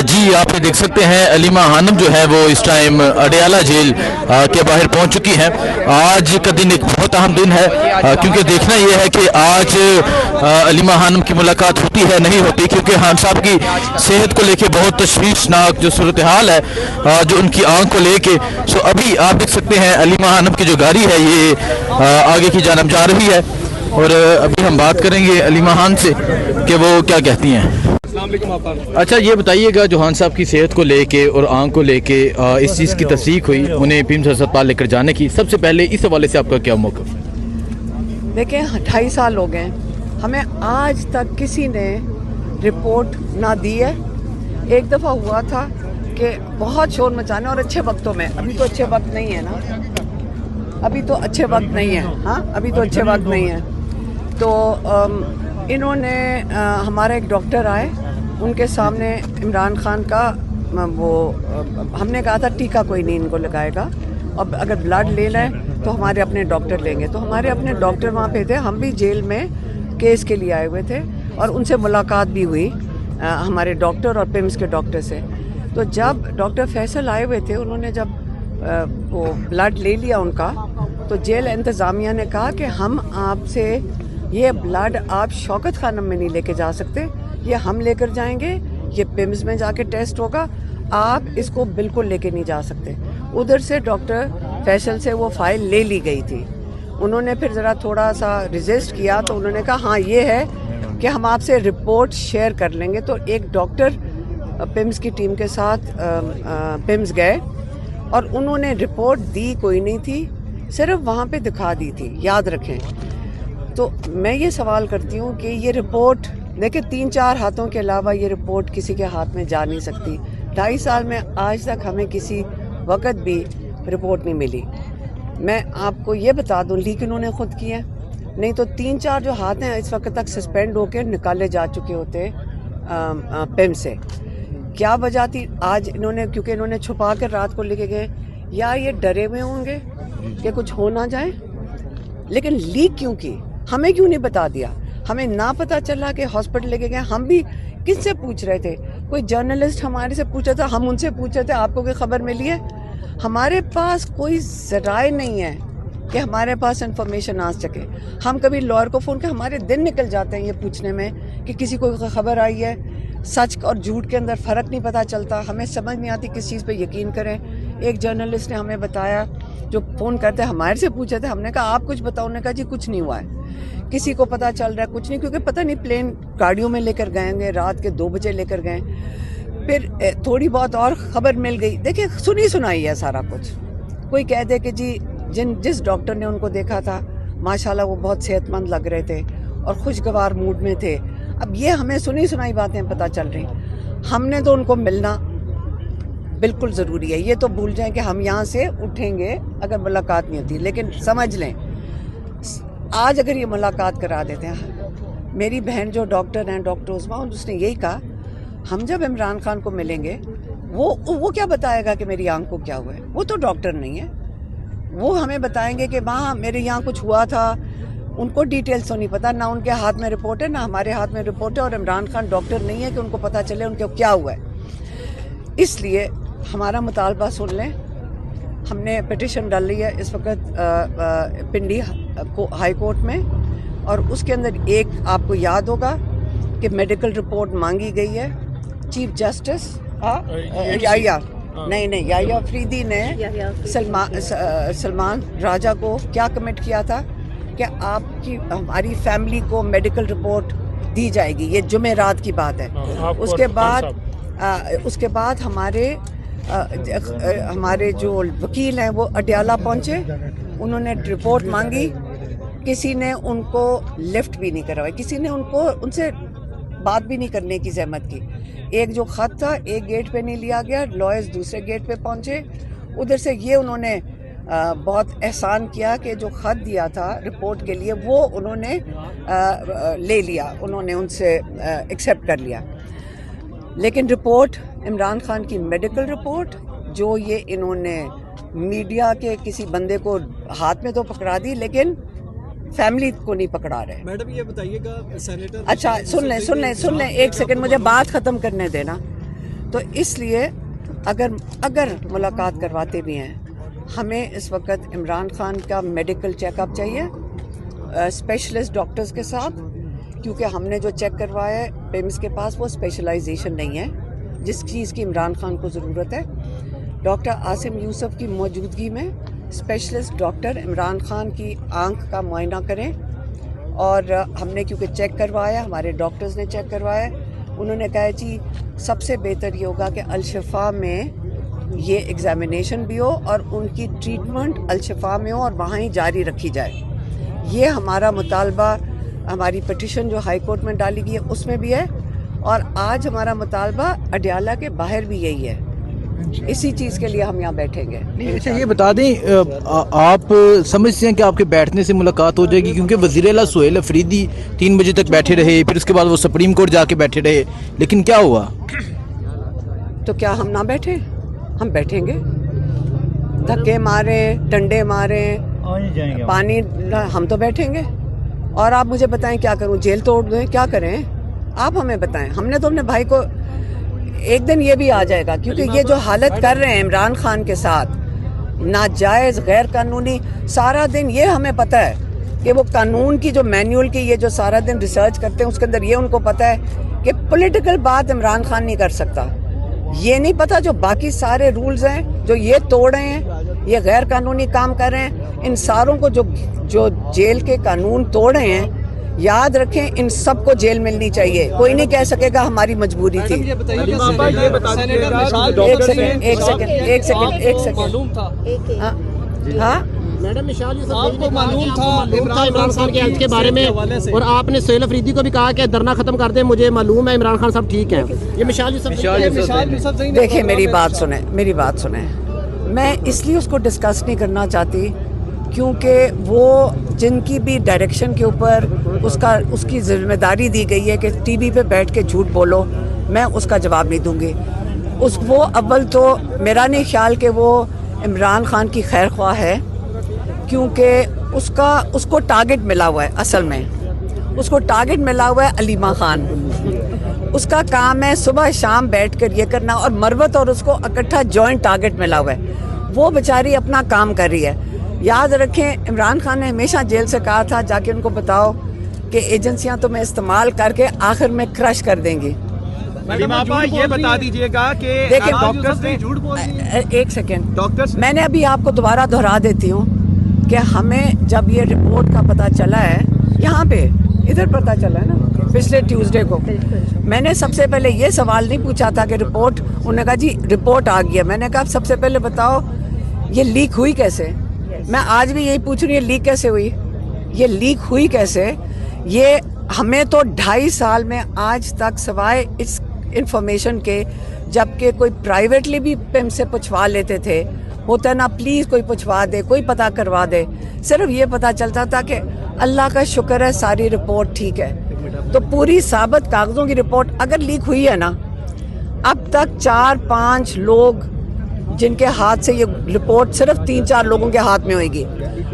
جی آپ یہ دیکھ سکتے ہیں علیمہ خانم جو ہے وہ اس ٹائم اڈیالہ جیل کے باہر پہنچ چکی ہیں. آج کا دن ایک بہت اہم دن ہے کیونکہ دیکھنا یہ ہے کہ آج علیمہ خانم کی ملاقات ہوتی ہے نہیں ہوتی, کیونکہ خان صاحب کی صحت کو لے کے بہت تشویشناک جو صورتحال ہے جو ان کی آنکھ کو لے کے. سو ابھی آپ دیکھ سکتے ہیں علیمہ خانم کی جو گاڑی ہے یہ آگے کی جانب جا رہی ہے, اور ابھی ہم بات کریں گے علیمہ خان سے کہ وہ کیا کہتی ہیں. اچھا یہ بتائیے گا جو خان صاحب کی صحت کو لے کے اور آنکھ کو لے کے اس چیز کی تصدیق ہوئی انہیں پیمز ہسپتال لے کر جانے کی, سب سے پہلے اس حوالے سے آپ کا کیا موقف ہے؟ دیکھیں 28 سال ہو گئے, ہمیں آج تک کسی نے رپورٹ نہ دی ہے. ایک دفعہ ہوا تھا کہ بہت شور مچانے اور اچھے وقتوں میں, ابھی تو اچھے وقت نہیں ہے نا, ابھی تو اچھے وقت نہیں ہے, ہاں ابھی تو اچھے وقت نہیں ہے. تو انہوں نے ہمارا ایک ڈاکٹر آئے, ان کے سامنے عمران خان کا وہ ہم نے کہا تھا ٹیکہ کوئی نہیں ان کو لگائے گا, اور اگر بلڈ لینا ہے تو ہمارے اپنے ڈاکٹر لیں گے. تو ہمارے اپنے ڈاکٹر وہاں پہ تھے, ہم بھی جیل میں کیس کے لیے آئے ہوئے تھے اور ان سے ملاقات بھی ہوئی ہمارے ڈاکٹر اور پیمز کے ڈاکٹر سے. تو جب ڈاکٹر فیصل آئے ہوئے تھے, انہوں نے جب وہ بلڈ لے لیا ان کا, تو جیل انتظامیہ نے کہا کہ ہم آپ سے یہ بلڈ آپ شوکت خانم میں نہیں لے کے جا سکتے, یہ ہم لے کر جائیں گے, یہ پیمز میں جا کے ٹیسٹ ہوگا, آپ اس کو بالکل لے کے نہیں جا سکتے. ادھر سے ڈاکٹر فیصل سے وہ فائل لے لی گئی تھی. انہوں نے پھر ذرا تھوڑا سا ریزسٹ کیا, تو انہوں نے کہا ہاں یہ ہے کہ ہم آپ سے رپورٹ شیئر کر لیں گے. تو ایک ڈاکٹر پیمز کی ٹیم کے ساتھ پیمز گئے اور انہوں نے رپورٹ دی کوئی نہیں تھی, صرف وہاں پہ دکھا دی تھی, یاد رکھیں. تو میں یہ سوال کرتی ہوں کہ یہ رپورٹ دیکھیں 3-4 ہاتھوں کے علاوہ یہ رپورٹ کسی کے ہاتھ میں جا نہیں سکتی. 2.5 سال میں آج تک ہمیں کسی وقت بھی رپورٹ نہیں ملی. میں آپ کو یہ بتا دوں لیک انہوں نے خود کیا, نہیں تو 3-4 جو ہاتھ ہیں اس وقت تک سسپینڈ ہو کے نکالے جا چکے ہوتے پیم سے. کیا وجہ تھی آج انہوں نے, کیونکہ انہوں نے چھپا کر رات کو لے کے گئے, یا یہ ڈرے ہوئے ہوں گے کہ کچھ ہو نہ جائے. لیکن لیک کیوں کی, ہمیں کیوں نہیں بتا دیا؟ ہمیں نہ پتا چلا کہ ہاسپٹل لے کے گئے. ہم بھی کس سے پوچھ رہے تھے, کوئی جرنلسٹ ہمارے سے پوچھا تھا, ہم ان سے پوچھ رہے تھے آپ کو کوئی خبر ملی ہے؟ ہمارے پاس کوئی ذرائع نہیں ہے کہ ہمارے پاس انفارمیشن آ سکے. ہم کبھی لائر کو فون کر, ہمارے دن نکل جاتے ہیں یہ پوچھنے میں کہ کسی کو خبر آئی ہے. سچ اور جھوٹ کے اندر فرق نہیں پتہ چلتا, ہمیں سمجھ نہیں آتی کس چیز پہ یقین کریں. ایک جرنلسٹ نے ہمیں بتایا, جو فون کرتے ہمارے سے پوچھے تھے, ہم نے کہا آپ کچھ بتاؤ, انہوں نے کہا جی کچھ نہیں ہوا ہے, کسی کو پتہ چل رہا ہے کچھ نہیں, کیونکہ پتہ نہیں پلین گاڑیوں میں لے کر گئے گے, رات کے 2 بجے لے کر گئے. پھر تھوڑی بہت اور خبر مل گئی. دیکھیں سنی سنائی ہے سارا کچھ. کوئی کہہ دے کہ جی جس ڈاکٹر نے ان کو دیکھا تھا ماشاءاللہ وہ بہت صحت مند لگ رہے تھے اور خوشگوار موڈ میں تھے. اب یہ ہمیں سنی سنائی باتیں پتہ چل رہی. ہم نے تو ان کو ملنا بالکل ضروری ہے. یہ تو بھول جائیں کہ ہم یہاں سے اٹھیں گے اگر ملاقات نہیں ہوتی, لیکن سمجھ لیں آج اگر یہ ملاقات کرا دیتے ہیں. میری بہن جو ڈاکٹر ہیں, ڈاکٹر عظمیٰ, اس نے یہی کہا ہم جب عمران خان کو ملیں گے وہ کیا بتائے گا کہ میری آنکھ کو کیا ہوا ہے. وہ تو ڈاکٹر نہیں ہے, وہ ہمیں بتائیں گے کہ وہاں میرے یہاں کچھ ہوا تھا. ان کو ڈیٹیلز تو نہیں پتہ, نہ ان کے ہاتھ میں رپورٹ ہے نہ ہمارے ہاتھ میں رپورٹ ہے, اور عمران خان ڈاکٹر نہیں ہے کہ ان کو پتہ چلے ان کو کیا ہوا ہے. اس لیے ہمارا مطالبہ سن لیں. ہم نے پٹیشن ڈال لی ہے اس وقت پنڈی ہائی کورٹ میں, اور اس کے اندر ایک آپ کو یاد ہوگا کہ میڈیکل رپورٹ مانگی گئی ہے. چیف جسٹس یحییٰ افریدی نے سلمان راجہ کو کیا کمٹ کیا تھا کہ آپ کی ہماری فیملی کو میڈیکل رپورٹ دی جائے گی. یہ جمعرات کی بات ہے. اس کے بعد ہمارے جو وکیل ہیں وہ اڈیالہ پہنچے, انہوں نے رپورٹ مانگی. کسی نے ان کو لفٹ بھی نہیں کروائی, کسی نے ان سے بات بھی نہیں کرنے کی زحمت کی. ایک جو خط تھا ایک گیٹ پہ نہیں لیا گیا, لائرز دوسرے گیٹ پہ پہنچے. ادھر سے یہ انہوں نے بہت احسان کیا کہ جو خط دیا تھا رپورٹ کے لیے وہ انہوں نے لے لیا, انہوں نے ان سے ایکسیپٹ کر لیا. لیکن رپورٹ عمران خان کی میڈیکل رپورٹ جو یہ انہوں نے میڈیا کے کسی بندے کو ہاتھ میں تو پکڑا دی لیکن فیملی کو نہیں پکڑا رہے. میڈم یہ بتائیے گا سینیٹر, اچھا سن لیں ایک سیکنڈ, مجھے بات ختم کرنے دینا. تو اس لیے اگر ملاقات کرواتے بھی ہیں، ہمیں اس وقت عمران خان کا میڈیکل چیک اپ چاہیے اسپیشلسٹ ڈاکٹرز کے ساتھ، کیونکہ ہم نے جو چیک کروایا ہے پیمز کے پاس وہ اسپیشلائزیشن نہیں ہے جس چیز کی عمران خان کو ضرورت ہے. ڈاکٹر عاصم یوسف کی موجودگی میں اسپیشلسٹ ڈاکٹر عمران خان کی آنکھ کا معائنہ کریں. اور ہم نے کیونکہ چیک کروایا، ہمارے ڈاکٹرز نے چیک کروایا، انہوں نے کہا جی سب سے بہتر یہ ہوگا کہ الشفا میں یہ ایگزامینیشن بھی ہو اور ان کی ٹریٹمنٹ الشفا میں ہو اور وہاں ہی جاری رکھی جائے. یہ ہمارا مطالبہ، ہماری پٹیشن جو ہائی کورٹ میں ڈالی گئی ہے اس میں بھی ہے، اور آج ہمارا مطالبہ اڈیالہ کے باہر بھی یہی ہے. اسی چیز کے لیے ہم یہاں بیٹھیں گے. اچھا یہ بتا دیں، آپ سمجھتے ہیں کہ آپ کے بیٹھنے سے ملاقات ہو جائے گی؟ کیونکہ وزیر اعلیٰ سہیل افریدی 3 بجے تک بیٹھے رہے، پھر اس کے بعد وہ سپریم کورٹ جا کے بیٹھے رہے، لیکن کیا ہوا؟ تو کیا ہم نہ بیٹھیں؟ ہم بیٹھیں گے. دھکے ماریں، ڈنڈے ماریں، پانی، ہم تو بیٹھیں گے. اور آپ مجھے بتائیں کیا کروں؟ جیل توڑ دیں؟ کیا کریں آپ ہمیں بتائیں. ہم نے تو اپنے بھائی کو، ایک دن یہ بھی آ جائے گا، کیونکہ یہ جو حالت کر رہے ہیں عمران خان کے ساتھ، ناجائز، غیر قانونی، سارا دن یہ ہمیں پتہ ہے کہ وہ قانون کی جو مینیول کی یہ جو سارا دن ریسرچ کرتے ہیں اس کے اندر یہ ان کو پتہ ہے کہ پولیٹیکل بات عمران خان نہیں کر سکتا. یہ نہیں پتہ جو باقی سارے رولز ہیں جو یہ توڑ رہے ہیں، یہ غیر قانونی کام کر رہے ہیں، ان ساروں کو جو جیل کے قانون توڑ رہے ہیں، یاد رکھیں ان سب کو جیل ملنی چاہیے. کوئی نہیں کہہ سکے گا ہماری مجبوری تھی. ایک سیکنڈ. ہاں میڈم مشال یوسف آپ کو معلوم تھا عمران خان کے ہیلتھ کے بارے میں، اور آپ نے سہیل افریدی کو بھی کہا کہ دھرنا ختم کر دیں، مجھے معلوم ہے عمران خان صاحب ٹھیک ہیں. یہ مشال یوسف دیکھیں میری بات سنیں. میں اس لیے اس کو ڈسکس نہیں کرنا چاہتی کیونکہ وہ جن کی بھی ڈائریکشن کے اوپر اس کی ذمہ داری دی گئی ہے کہ ٹی وی پہ بیٹھ کے جھوٹ بولو، میں اس کا جواب نہیں دوں گی. وہ اول تو میرا نہیں خیال کہ وہ عمران خان کی خیر خواہ ہے، کیونکہ اس کو ٹارگٹ ملا ہوا ہے. اصل میں اس کو ٹارگٹ ملا ہوا ہے علیمہ خان. اس کا کام ہے صبح شام بیٹھ کر یہ کرنا، اور مروت اور اس کو اکٹھا جوائنٹ ٹارگٹ ملا ہوا ہے. وہ بیچاری اپنا کام کر رہی ہے. یاد رکھیں عمران خان نے ہمیشہ جیل سے کہا تھا جا کے ان کو بتاؤ کہ ایجنسیاں تمہیں استعمال کر کے آخر میں کرش کر دیں گی. یہ بتا دیجئے گا کہ ڈاکٹرز نے جھوٹ بول دیا. ایک سیکنڈ، میں نے ابھی آپ کو دوبارہ دہرا دیتی ہوں کہ ہمیں جب یہ رپورٹ کا پتہ چلا ہے، یہاں پہ ادھر پتہ چلا ہے نا پچھلے ٹیوزڈے کو، میں نے سب سے پہلے یہ سوال نہیں پوچھا تھا کہ رپورٹ، انہوں نے کہا جی رپورٹ آ گئی ہے. میں نے کہا سب سے پہلے بتاؤ یہ لیک ہوئی کیسے. میں آج بھی یہی پوچھ رہی ہوں، یہ لیک کیسے ہوئی، یہ لیک ہوئی کیسے. یہ ہمیں تو 2.5 سال میں آج تک سوائے اس انفارمیشن کے، جبکہ کوئی پرائیویٹلی بھی ہم سے پوچھوا لیتے تھے، ہوتا نا پلیز کوئی پوچھوا دے، کوئی پتہ کروا دے، صرف یہ پتہ چلتا تھا کہ اللہ کا شکر ہے ساری رپورٹ ٹھیک ہے. تو پوری ثابت کاغذوں کی رپورٹ اگر لیک ہوئی ہے نا، اب تک 4-5 لوگ جن کے ہاتھ سے یہ رپورٹ، صرف 3-4 لوگوں کے ہاتھ میں ہوئے گی،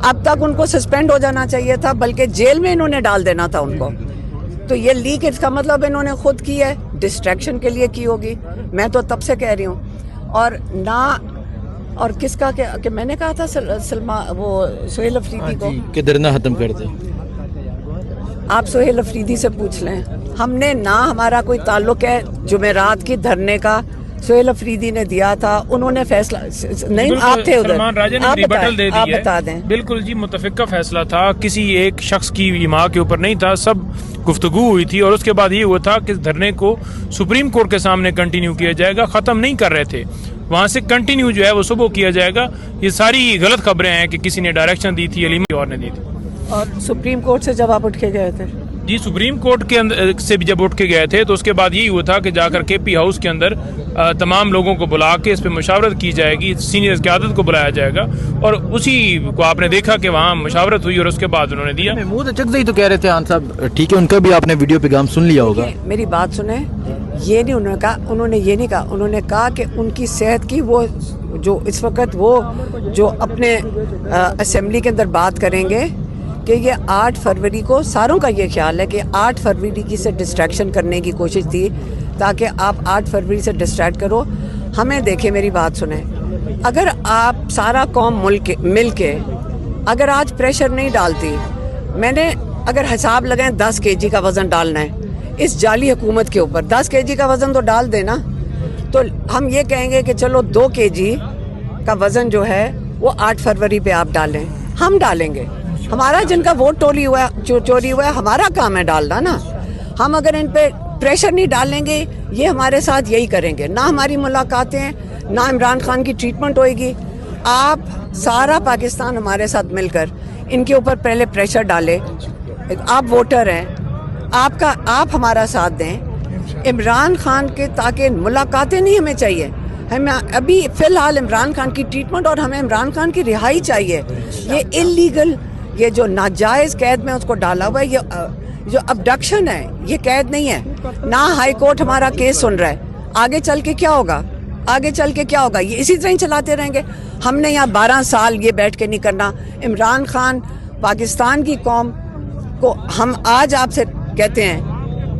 اب تک ان کو سسپینڈ ہو جانا چاہیے تھا، بلکہ جیل میں انہوں نے ڈال دینا تھا ان کو. تو یہ لیک اس کا مطلب انہوں نے خود کی ہے، ڈسٹریکشن کے لیے کی ہوگی. میں تو تب سے کہہ رہی ہوں. اور نہ، اور کس کا کہ میں نے کہا تھا وہ سہیل افریدی کو کہ دھرنا ختم کر دیں. آپ سہیل افریدی سے پوچھ لیں. ہم نے نہ، ہمارا کوئی تعلق ہے جمعرات کی دھرنے کا، سہیل افریدی نے دیا تھا، انہوں نے فیصلہ نہیں، آپ تھے ادھر، آپ بتا دیں. بالکل جی، متفقہ فیصلہ تھا، کسی ایک شخص کی ایما کے اوپر نہیں تھا، سب گفتگو ہوئی تھی، اور اس کے بعد یہ ہوا تھا کہ دھرنے کو سپریم کورٹ کے سامنے کنٹینیو کیا جائے گا. ختم نہیں کر رہے تھے، وہاں سے کنٹینیو جو ہے وہ صبح کیا جائے گا. یہ ساری غلط خبریں ہیں کہ کسی نے ڈائریکشن دی تھی، علیمہ اور نے دی تھی. اور سپریم کورٹ سے جب آپ اٹھ کے گئے تھے؟ جی سپریم کورٹ کے اندر سے بھی جب اٹھ کے گئے تھے تو اس کے بعد یہی ہوا تھا کہ جا کر کے پی ہاؤس کے اندر تمام لوگوں کو بلا کے اس پہ مشاورت کی جائے گی، سینئر قیادت کو بلایا جائے گا، اور اسی کو آپ نے دیکھا کہ وہاں مشاورت ہوئی اور اس کے بعد انہوں نے دیا. محمود اچکزئی تو کہہ رہے تھے صاحب، ٹھیک ہے، ان کا بھی آپ نے ویڈیو پیغام سن لیا ہوگا. میری بات سنیں، یہ نہیں انہوں نے کہا، انہوں نے یہ نہیں کہا، انہوں نے کہا کہ ان کی صحت کی، وہ جو اس وقت وہ جو اپنے اسمبلی کے اندر بات کریں گے کہ یہ 8 فروری کو، ساروں کا یہ خیال ہے کہ 8 فروری کی سے ڈسٹریکشن کرنے کی کوشش تھی، تاکہ آپ 8 فروری سے ڈسٹریکٹ کرو. ہمیں دیکھیں, میری بات سنیں, اگر آپ سارا قوم مل کے اگر آج پریشر نہیں ڈالتی, میں نے اگر حساب لگائیں 10 kg کا وزن ڈالنا ہے اس جعلی حکومت کے اوپر, 10 kg کا وزن تو ڈال دینا, تو ہم یہ کہیں گے کہ چلو 2 kg کا وزن جو ہے وہ 8 فروری پہ آپ ڈالیں, ہم ڈالیں گے. ہمارا جن کا ووٹ چوری ہوا ہے ہمارا کام ہے ڈالنا نا. ہم اگر ان پہ پریشر نہیں ڈالیں گے یہ ہمارے ساتھ یہی کریں گے, نہ ہماری ملاقاتیں نہ عمران خان کی ٹریٹمنٹ ہوئے گی. آپ سارا پاکستان ہمارے ساتھ مل کر ان کے اوپر پہلے پریشر ڈالے. آپ ووٹر ہیں, آپ ہمارا ساتھ دیں عمران خان کے, تاکہ ملاقاتیں نہیں ہمیں چاہیے, ہمیں ابھی فی الحال عمران خان کی ٹریٹمنٹ اور ہمیں عمران خان کی رہائی چاہیے. یہ انلیگل, یہ جو ناجائز قید میں اس کو ڈالا ہوا ہے, یہ جو ابڈکشن ہے یہ قید نہیں ہے. نہ ہائی کورٹ ہمارا کیس سن رہا ہے. آگے چل کے کیا ہوگا, یہ اسی طرح ہی چلاتے رہیں گے. ہم نے یہاں 12 سال یہ بیٹھ کے نہیں کرنا. عمران خان پاکستان کی قوم کو ہم آج آپ سے کہتے ہیں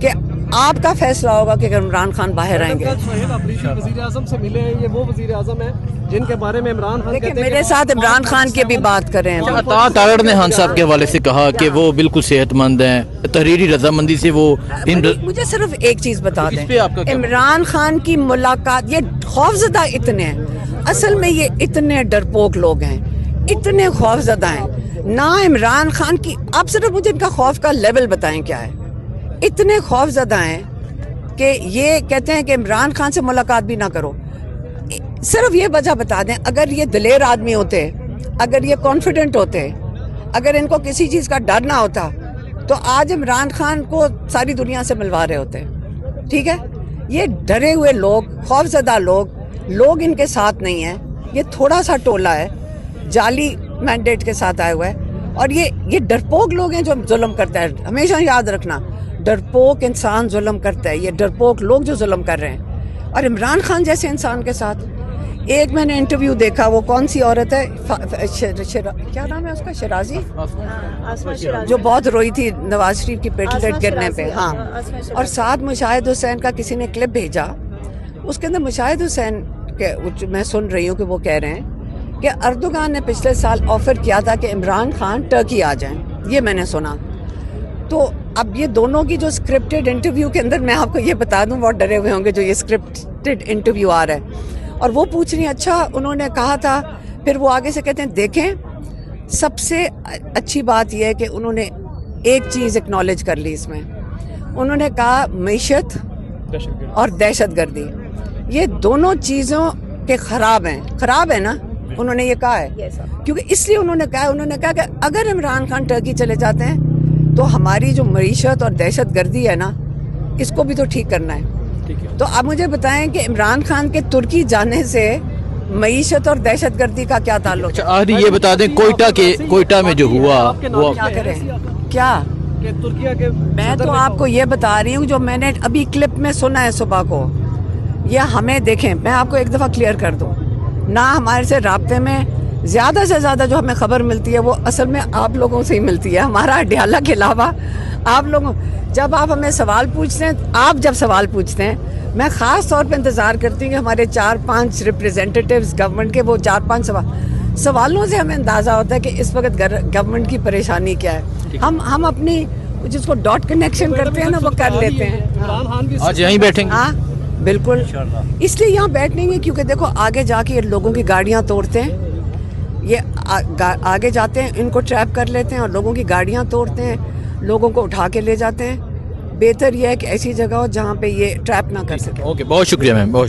کہ آپ کا فیصلہ ہوگا کہ اگر عمران خان باہر آئیں گے. سہیل افریدی وزیر اعظم سے ملے ہیں, یہ وہ وزیر اعظم ہیں جن کے بارے میں عمران خان دیکھیں, میرے ساتھ عمران خان کی بھی بات کر رہے ہیں. عطا تارڑ نے خان صاحب کے حوالے سے کہا کہ وہ بالکل صحت مند ہیں, تحریری رضامندی سے وہ مجھے صرف ایک چیز بتا دیں, عمران خان کی ملاقات, یہ خوفزدہ اتنے ہیں, اصل میں یہ اتنے ڈرپوک لوگ ہیں, اتنے خوفزدہ ہیں. نہ عمران خان کی, آپ صرف مجھے ان کا خوف کا لیول بتائیں کیا ہے. اتنے خوفزدہ ہیں کہ یہ کہتے ہیں کہ عمران خان سے ملاقات بھی نہ کرو. صرف یہ وجہ بتا دیں, اگر یہ دلیر آدمی ہوتے, اگر یہ کانفیڈنٹ ہوتے, اگر ان کو کسی چیز کا ڈر نہ ہوتا تو آج عمران خان کو ساری دنیا سے ملوا رہے ہوتے. ٹھیک ہے, یہ ڈرے ہوئے لوگ, خوفزدہ لوگ ان کے ساتھ نہیں ہیں. یہ تھوڑا سا ٹولہ ہے, جعلی مینڈیٹ کے ساتھ آئے ہوئے ہے, اور یہ ڈرپوک لوگ ہیں جو ظلم کرتا ہے. ہمیشہ یاد رکھنا, ڈرپوک انسان ظلم کرتا ہے, یہ ڈرپوک لوگ جو ظلم کر رہے ہیں. اور عمران خان جیسے انسان کے ساتھ ایک میں نے انٹرویو دیکھا, وہ کون سی عورت ہے, کیا نام ہے اس کا, شرازی, جو بہت روئی تھی نواز شریف کی پیٹلیٹ گرنے پہ. ہاں, اور ساتھ مشاہد حسین کا کسی نے کلپ بھیجا, اس کے اندر مشاہد حسین کے میں سن رہی ہوں کہ وہ کہہ رہے ہیں کہ اردوغان نے پچھلے سال آفر کیا تھا کہ عمران خان ٹرکی آ جائیں. یہ میں نے سنا. تو اب یہ دونوں کی جو اسکرپٹڈ انٹرویو کے اندر, میں آپ کو یہ بتا دوں بہت ڈرے ہوئے ہوں گے جو یہ اسکرپٹڈ انٹرویو آ رہا ہے, اور وہ پوچھ رہی ہیں اچھا انہوں نے کہا تھا, پھر وہ آگے سے کہتے ہیں دیکھیں سب سے اچھی بات یہ ہے کہ انہوں نے ایک چیز اکنالج کر لی اس میں, انہوں نے کہا معیشت اور دہشت گردی, یہ دونوں چیزوں کے خراب ہیں نا, انہوں نے یہ کہا ہے. کیونکہ اس لیے انہوں نے کہا کہ اگر عمران خان ٹرکی چلے جاتے ہیں تو ہماری جو معیشت اور دہشت گردی ہے نا, اس کو بھی تو ٹھیک کرنا ہے. تو آپ مجھے بتائیں کہ عمران خان کے ترکی جانے سے معیشت اور دہشت گردی کا کیا تعلق ہے؟ آدھی یہ بتا دیں کوئٹہ میں جو ہوا وہ کیا کریں, کیا ترکیہ کے, میں تو آپ کو یہ بتا رہی ہوں جو میں نے ابھی کلپ میں سنا ہے صبح کو. یہ ہمیں دیکھیں, میں آپ کو ایک دفعہ کلیئر کر دوں, نہ ہمارے سے رابطے میں زیادہ سے زیادہ جو ہمیں خبر ملتی ہے وہ اصل میں آپ لوگوں سے ہی ملتی ہے. ہمارا اڈیالہ کے علاوہ آپ لوگوں, جب آپ ہمیں سوال پوچھتے ہیں, آپ جب سوال پوچھتے ہیں, میں خاص طور پہ انتظار کرتی ہوں کہ ہمارے 4-5 ریپریزنٹیٹیوز گورنمنٹ کے, وہ 4-5 سوالوں سے ہمیں اندازہ ہوتا ہے کہ اس وقت گورنمنٹ کی پریشانی کیا ہے. ہم اپنی جس کو ڈاٹ کنیکشن کرتے ہیں نا وہ کر لیتے ہیں. آج یہیں بیٹھیں گے. ہاں بالکل, اس لیے یہاں بیٹھیں گے کیونکہ دیکھو آگے جا کے یہ لوگوں کی گاڑیاں توڑتے ہیں, یہ آگے جاتے ہیں, ان کو ٹریپ کر لیتے ہیں اور لوگوں کی گاڑیاں توڑتے ہیں, لوگوں کو اٹھا کے لے جاتے ہیں. بہتر یہ ہے کہ ایسی جگہ ہو جہاں پہ یہ ٹریپ نہ کر سکے. اوکے, بہت شکریہ میم.